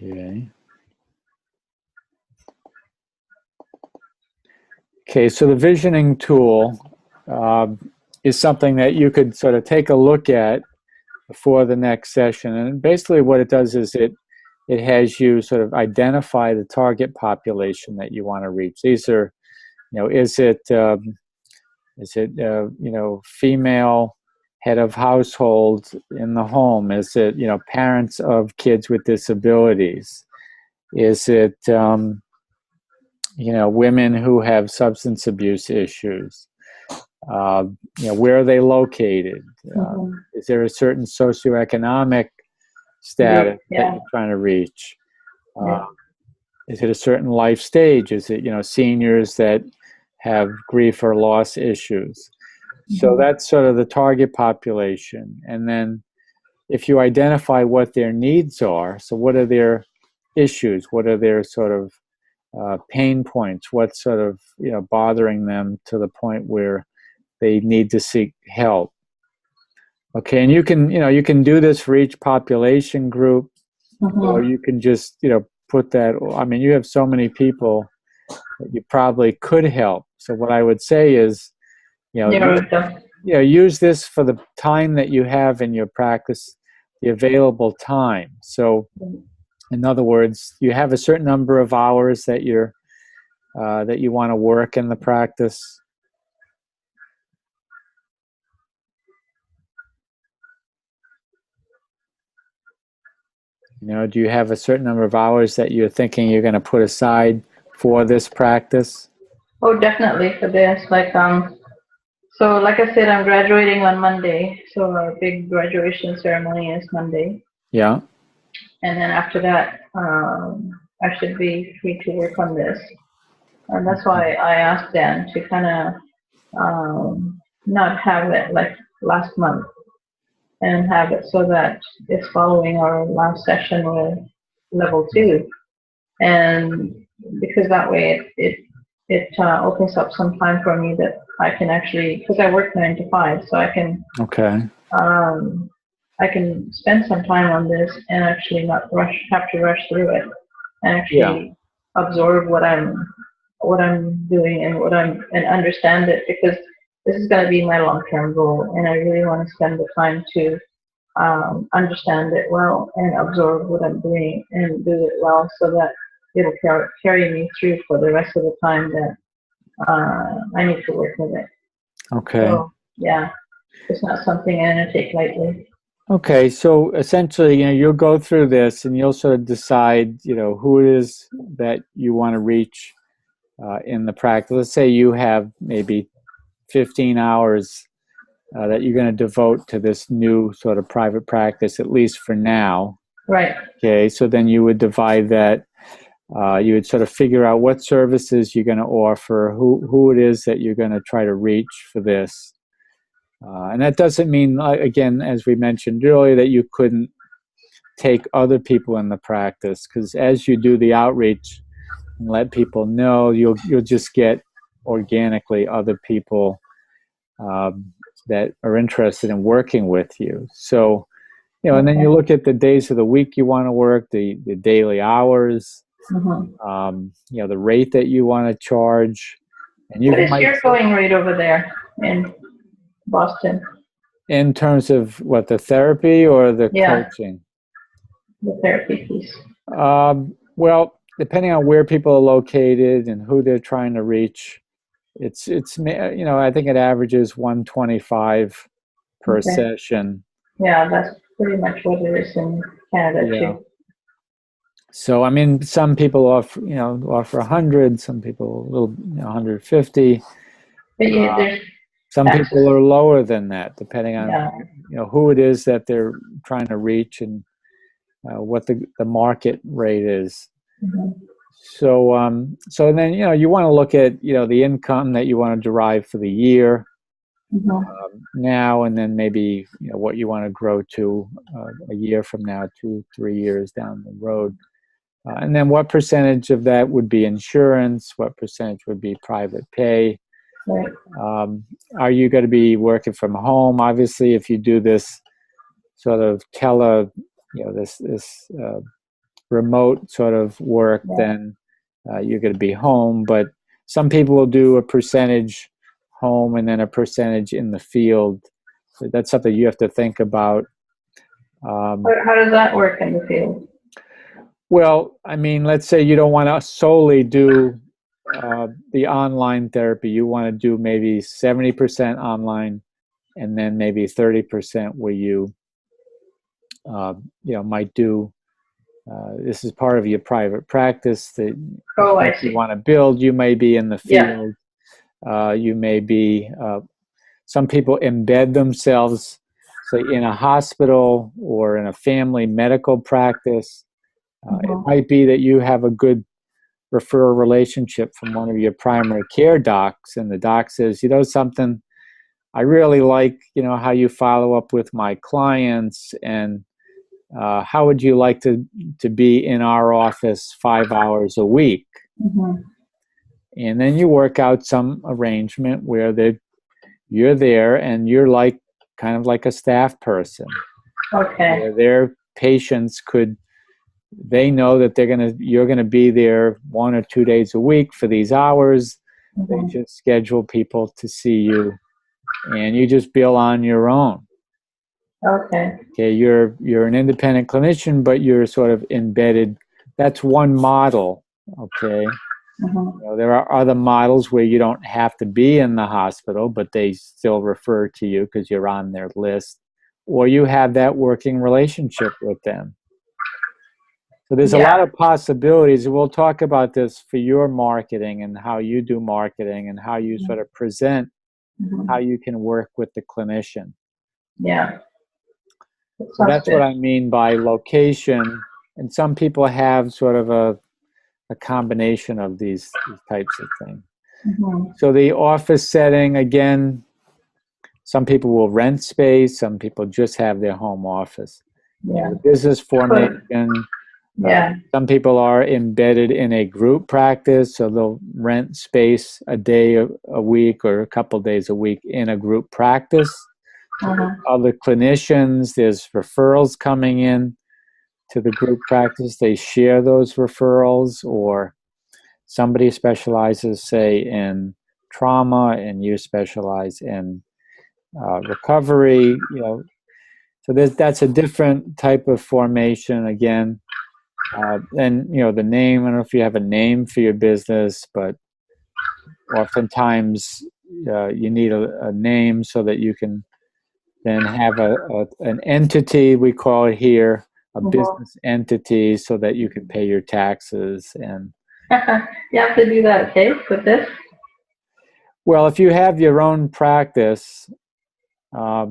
Okay. Okay, so the visioning tool is something that you could sort of take a look at before the next session. And basically what it does is it has you sort of identify the target population that you want to reach. These are, is it female head of household in the home? Is it, parents of kids with disabilities? Is it, women who have substance abuse issues? Where are they located? Is there a certain socioeconomic status that you're trying to reach? Is it a certain life stage? Is it, seniors that have grief or loss issues? So that's sort of the target population. And then if you identify what their needs are, so what are their issues? What are their sort of pain points? What's sort of, bothering them to the point where they need to seek help? Okay, and you can do this for each population group, or you can just, put that, I mean, you have so many people that you probably could help. So what I would say is, use this for the time that you have in your practice, the available time. So in other words, you have a certain number of hours that that you want to work in the practice. Do you have a certain number of hours that you're thinking you're going to put aside for this practice? Oh, definitely for this. So like I said, I'm graduating on Monday. So our big graduation ceremony is Monday. Yeah. And then after that, I should be free to work on this. And that's why I asked Dan to kind of not have it like last month, and have it so that it's following our last session with level 2. And because that way it opens up some time for me that I can actually, because I work 9 to 5, so I can I can spend some time on this and actually not have to rush through it, and actually absorb what I'm doing and understand it, because this is going to be my long-term goal, and I really want to spend the time to understand it well and absorb what I'm doing and do it well, so that it'll carry me through for the rest of the time that I need to work with it. Okay. So, yeah, it's not something I'm going to take lightly. Okay, so essentially, you'll go through this and you'll sort of decide, who it is that you want to reach in the practice. Let's say you have maybe 15 hours that you're going to devote to this new sort of private practice, at least for now. Right. Okay, so then you would divide that. You would sort of figure out what services you're going to offer, who it is that you're going to try to reach for this. And that doesn't mean, again, as we mentioned earlier, that you couldn't take other people in the practice, because as you do the outreach and let people know, you'll just get organically other people that are interested in working with you. So, and then you look at the days of the week you want to work, the daily hours, the rate that you want to charge. And what is your going rate over there in Boston? In terms of what, the therapy or the coaching? The therapy piece. Well, depending on where people are located and who they're trying to reach, it's I think it averages $125 per session. Yeah, that's pretty much what it is in Canada too. So I mean, some people offer 100, some people a little 150. But some people are lower than that, depending on who it is that they're trying to reach and what the market rate is. So so then you want to look at the income that you want to derive for the year now, and then maybe what you want to grow to a year from now, 2-3 years down the road. And then what percentage of that would be insurance? What percentage would be private pay? Right. Are you going to be working from home? Obviously, if you do this sort of this remote sort of work, Yeah. then you're going to be home. But some people will do a percentage home and then a percentage in the field. So that's something you have to think about. How does that work in the field? Well, I mean, let's say you don't want to solely do the online therapy. You want to do maybe 70% online, and then maybe 30% where you, might do. This is part of your private practice that I you see. want to build. You may be in the Yeah. field. You may be. Some people embed themselves, say, in a hospital or in a family medical practice. It might be that you have a good referral relationship from one of your primary care docs, and the doc says, something, I really like, how you follow up with my clients, and how would you like to be in our office 5 hours a week? And then you work out some arrangement where you're there and you're like kind of like a staff person. Okay. Where their patients they know that you're gonna be there 1 or 2 days a week for these hours. They just schedule people to see you, and you just bill on your own. Okay. Okay, you're an independent clinician, but you're sort of embedded. That's one model. Okay. There are other models where you don't have to be in the hospital, but they still refer to you because you're on their list, or you have that working relationship with them. So there's a lot of possibilities. We'll talk about this for your marketing and how you do marketing and how you sort of present how you can work with the clinician. Yeah. So that's what I mean by location. And some people have sort of a combination of these types of things. So the office setting, again, some people will rent space. Some people just have their home office. Yeah. The business formation. Some people are embedded in a group practice, so they'll rent space a day a week or a couple days a week in a group practice. Other clinicians, there's referrals coming in to the group practice. They share those referrals, or somebody specializes, say, in trauma and you specialize in recovery. So that's a different type of formation again. And the name, I don't know if you have a name for your business, but oftentimes you need a name so that you can then have an entity, we call it here, a business entity, so that you can pay your taxes. And you have to do that, okay, with this? Well, if you have your own practice, I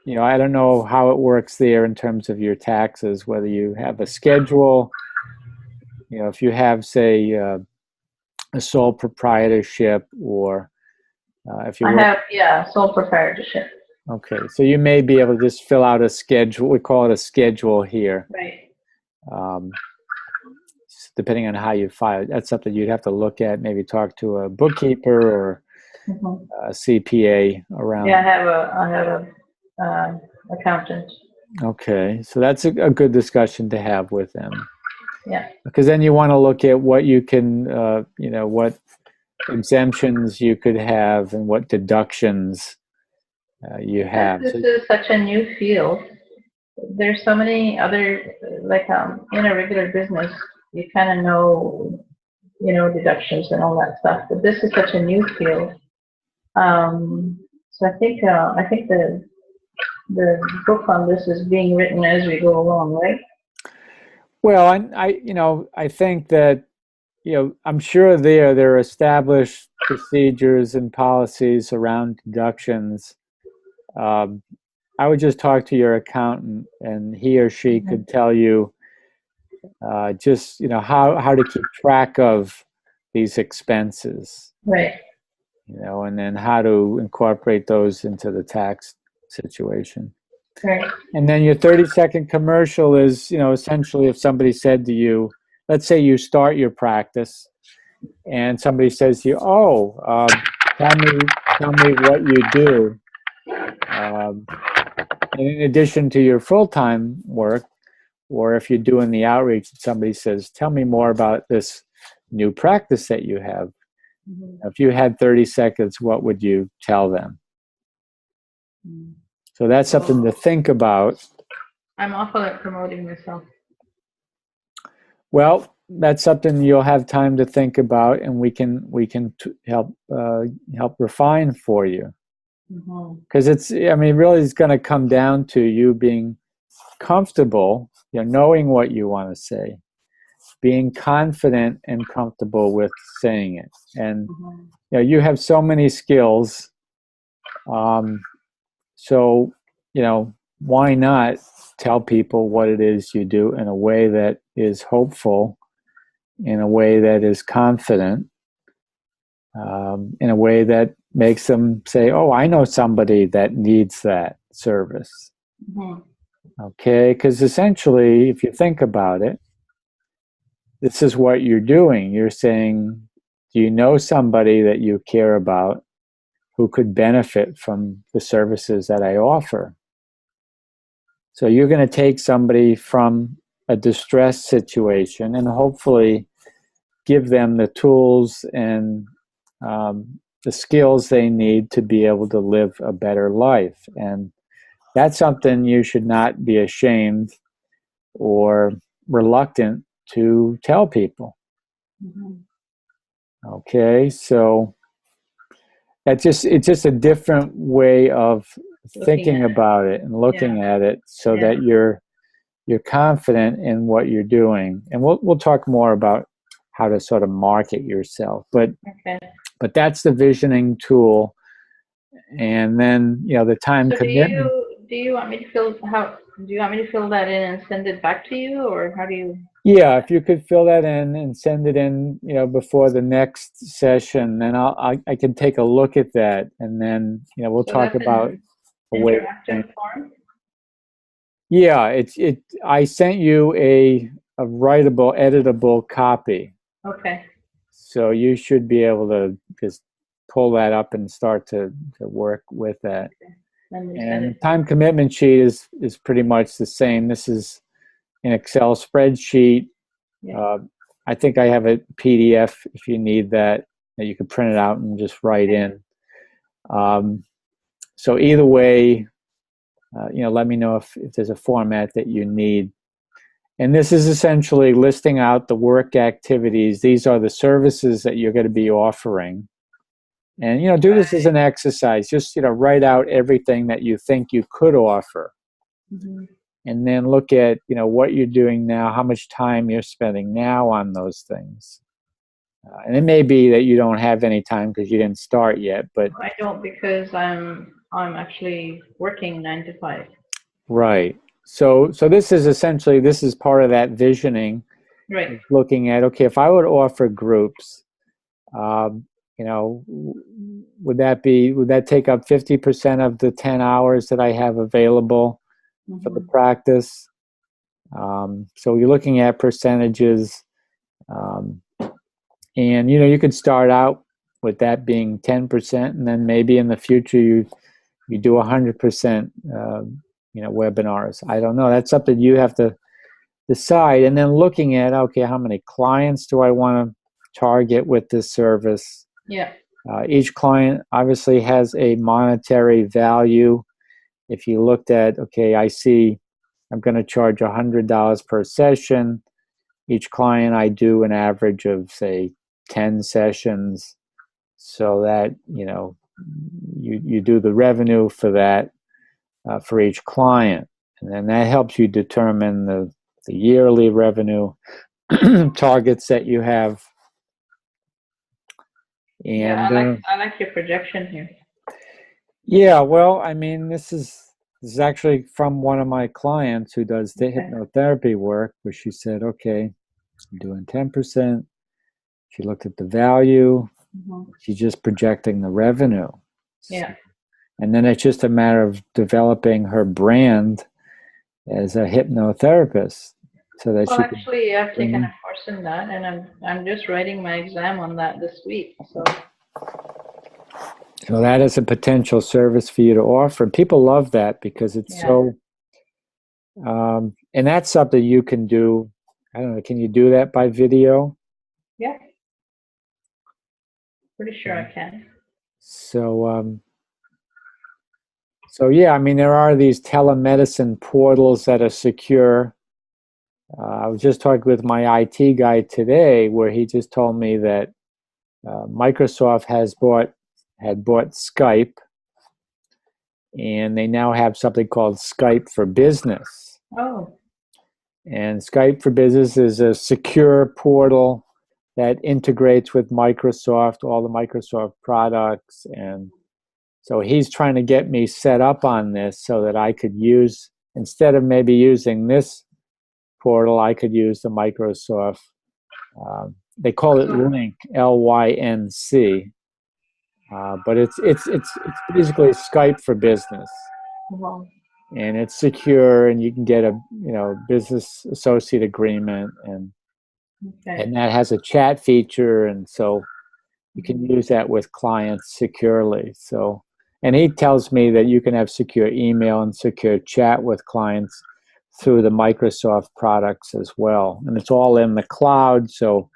don't know how it works there in terms of your taxes, whether you have a schedule, if you have, say, a sole proprietorship, or if you sole proprietorship. Okay, so you may be able to just fill out a schedule. We call it a schedule here. Right. Depending on how you file, that's something you'd have to look at. Maybe talk to a bookkeeper or a CPA around. Yeah, I have a accountant. Okay, so that's a good discussion to have with them. Yeah. Because then you want to look at what you can, what exemptions you could have and what deductions you have. This is such a new field. There's so many other, like in a regular business, you kind of know, deductions and all that stuff. But this is such a new field. So I think the book on this is being written as we go along, right? Well, I think that, I'm sure there are established procedures and policies around deductions. I would just talk to your accountant, and he or she could tell you just, how to keep track of these expenses. Right. And then how to incorporate those into the tax situation. Right. And then your 30-second commercial is, essentially if somebody said to you, let's say you start your practice and somebody says to you, tell me what you do. In addition to your full-time work, or if you're doing the outreach and somebody says, tell me more about this new practice that you have. If you had 30 seconds, what would you tell them? So that's something to think about. I'm awful at promoting myself. Well, that's something you'll have time to think about, and we can help refine for you. Because really it's going to come down to you being comfortable, knowing what you want to say, being confident and comfortable with saying it. And you have so many skills. So, why not tell people what it is you do in a way that is hopeful, in a way that is confident, in a way that makes them say, oh, I know somebody that needs that service. Okay, because essentially, if you think about it, this is what you're doing. You're saying, do you know somebody that you care about who could benefit from the services that I offer? So you're going to take somebody from a distressed situation and hopefully give them the tools and the skills they need to be able to live a better life. And that's something you should not be ashamed or reluctant to tell people. Okay, so it's just a different way of thinking about it and looking at it, so that you're confident in what you're doing. And we'll talk more about how to sort of market yourself, but that's the visioning tool. And then the time commitment. Do you want me to fill that in and send it back to you, or how do you? Yeah, if you could fill that in and send it in, before the next session, then I can take a look at that, and then we'll talk about a way. Interactive form? Yeah, I sent you a writable, editable copy. Okay. So you should be able to just pull that up and start to work with that. And the time commitment sheet is pretty much the same. This is an Excel spreadsheet. I think I have a PDF if you need that you can print it out and just write in. So either way, let me know if there's a format that you need. And this is essentially listing out the work activities. These are the services that you're going to be offering. And, do this as an exercise. Just, write out everything that you think you could offer. And then look at, what you're doing now, how much time you're spending now on those things. And it may be that you don't have any time because you didn't start yet, but I don't, because I'm actually working 9 to 5. Right. So this is part of that visioning. Right. Looking at, okay, if I would offer groups, would that take up 50% of the 10 hours that I have available for the practice? So you're looking at percentages, and you could start out with that being 10%, and then maybe in the future you do 100%, webinars. I don't know. That's something you have to decide, and then looking at, okay, how many clients do I want to target with this service? Yeah. Each client obviously has a monetary value. If you looked at, okay, I see I'm going to charge $100 per session. Each client, I do an average of, say, 10 sessions, so that, you do the revenue for that for each client. And then that helps you determine the yearly revenue targets that you have. And I like your projection here. Yeah, well, I mean, this is actually from one of my clients who does the hypnotherapy work, where she said, okay, I'm doing 10%. She looked at the value. She's just projecting the revenue. Yeah. And then it's just a matter of developing her brand as a hypnotherapist, so that she actually, I've taken a course in that, and I'm just writing my exam on that this week. So that is a potential service for you to offer. People love that because it's so And that's something you can do. I don't know, can you do that by video? Yeah. Pretty sure I can. So, so yeah, I mean, there are these telemedicine portals that are secure. I was just talking with my IT guy today, where he just told me that Microsoft had bought Skype, and they now have something called Skype for Business. Oh. And Skype for Business is a secure portal that integrates with Microsoft, all the Microsoft products. And so he's trying to get me set up on this so that I could use, instead of maybe using this portal, I could use the Microsoft, they call it Lync, Lync, but it's basically Skype for Business. Well, And it's secure, and you can get a business associate agreement, and that has a chat feature, and so you can use that with clients securely. So, and he tells me that you can have secure email and secure chat with clients through the Microsoft products as well, and it's all in the cloud. So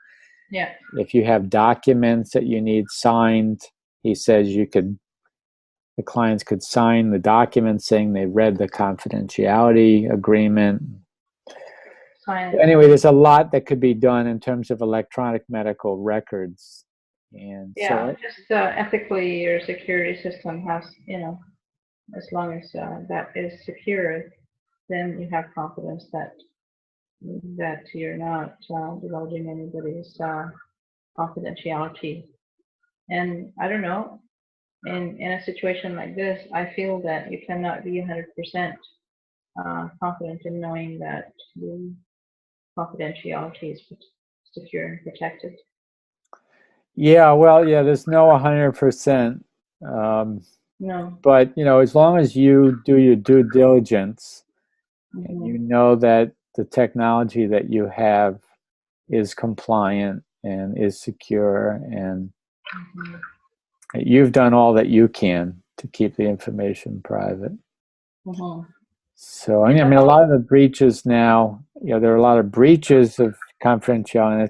yeah, if you have documents that you need signed, he says the clients could sign the document saying they read the confidentiality agreement. Anyway, there's a lot that could be done in terms of electronic medical records. And yeah, so, just ethically, your security system has, as long as that is secure, then you have confidence that you're not divulging anybody's confidentiality. And I don't know, in a situation like this, I feel that you cannot be 100% confident in knowing that the confidentiality is secure and protected. yeah, well, yeah, there's no 100%. No. But, as long as you do your due diligence, and you know that the technology that you have is compliant and is secure, and you've done all that you can to keep the information private. So, I mean, a lot of the breaches now, there are a lot of breaches of confidentiality, and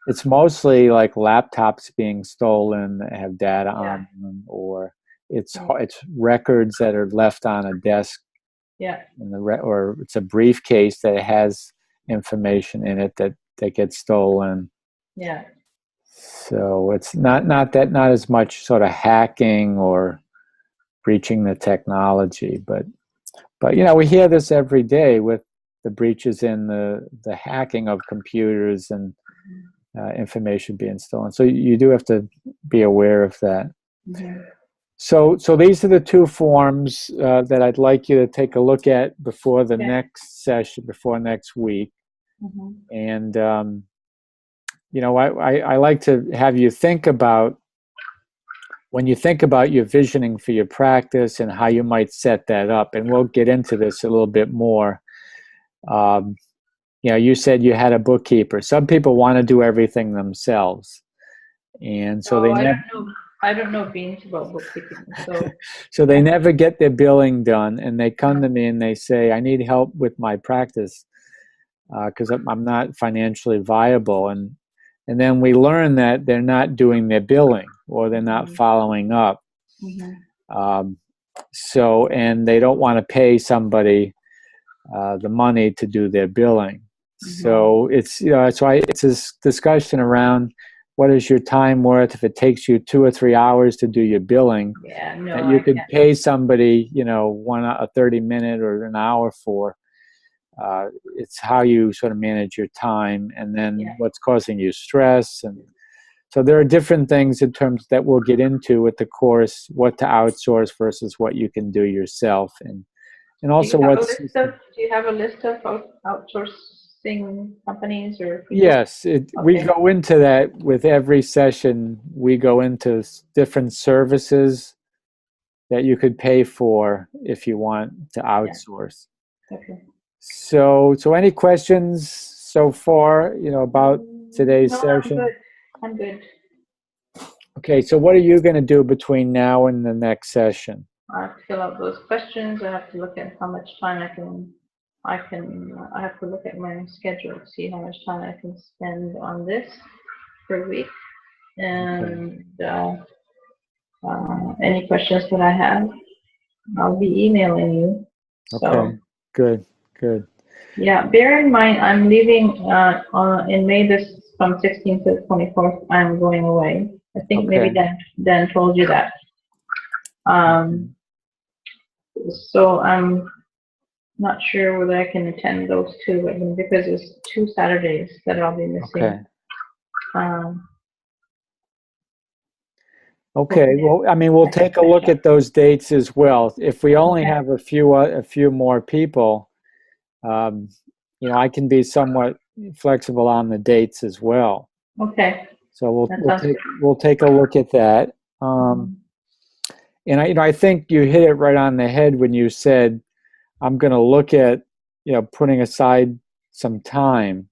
it's mostly like laptops being stolen that have data on them, or it's records that are left on a desk. Yeah. Or it's a briefcase that has information in it that gets stolen. Yeah. So it's not as much sort of hacking or breaching the technology, but we hear this every day with the breaches in the hacking of computers and information being stolen. So you do have to be aware of that. So these are the two forms that I'd like you to take a look at before the next session, before next week. And, I like to have you think about, when you think about your visioning for your practice and how you might set that up, and we'll get into this a little bit more. You said you had a bookkeeper. Some people want to do everything themselves. And so I don't know beans about bookkeeping. So they never get their billing done, and they come to me and they say, I need help with my practice because I'm not financially viable. And then we learn that they're not doing their billing, or they're not following up. And they don't want to pay somebody the money to do their billing. So it's this discussion around, what is your time worth if it takes you 2 or 3 hours to do your billing? That you could pay somebody, a 30-minute or an hour for. It's how you sort of manage your time, and then what's causing you stress. And so there are different things in terms that we'll get into with the course, what to outsource versus what you can do yourself. And also do you have a list of outsourcing companies or people? Yes, we go into that with every session. We go into different services that you could pay for if you want to outsource. Okay. So any questions so far, about today's session? I'm good. Okay, so what are you going to do between now and the next session? I have to fill out those questions. I have to look at how much time I can I have to look at my schedule to see how much time I can spend on this per week. And any questions that I have, I'll be emailing you. So, Okay, good, good. yeah, bear in mind, I'm leaving in May from 16th to 24th. I'm going away. I think maybe Okay. Dan told you that. So I'm not sure whether I can attend those two, because it's 2 Saturdays that I'll be missing. Okay. Um, Okay, well, I mean, we'll take a look at those dates as well. If we only Okay. have a few more people, you know, I can be somewhat flexible on the dates as well. Okay. So That sounds good. we'll take a look at that. And I think you hit it right on the head when you said, I'm going to look at, you know, putting aside some time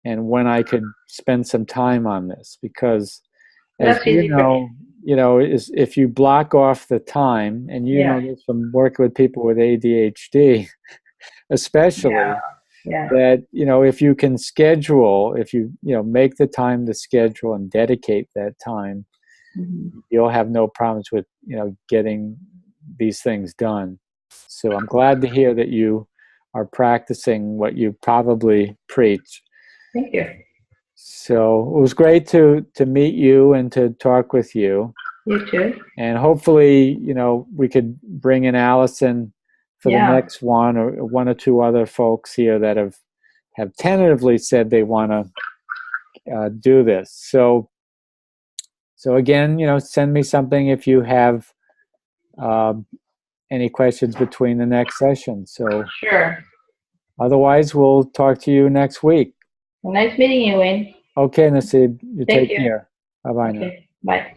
and when I could spend some time on this, because as That's easy for you know, is if you block off the time, and you know Yeah. this from working with people with ADHD, especially, Yeah. that, you know, if you can schedule, if you know, make the time to schedule and dedicate that time, you'll have no problems with, you know, getting these things done. So I'm glad to hear that you are practicing what you probably preach. Thank you. So it was great to meet you and to talk with you. You too. And hopefully, you know, we could bring in Allison for the next one, or one or two other folks here that have tentatively said they want to do this. So again, you know, send me something if you have any questions between the next session. So Sure. otherwise, we'll talk to you next week. Well, nice meeting you, Wayne. Okay, Nasib, you Thank take you. care. Bye-bye now. Okay. Bye.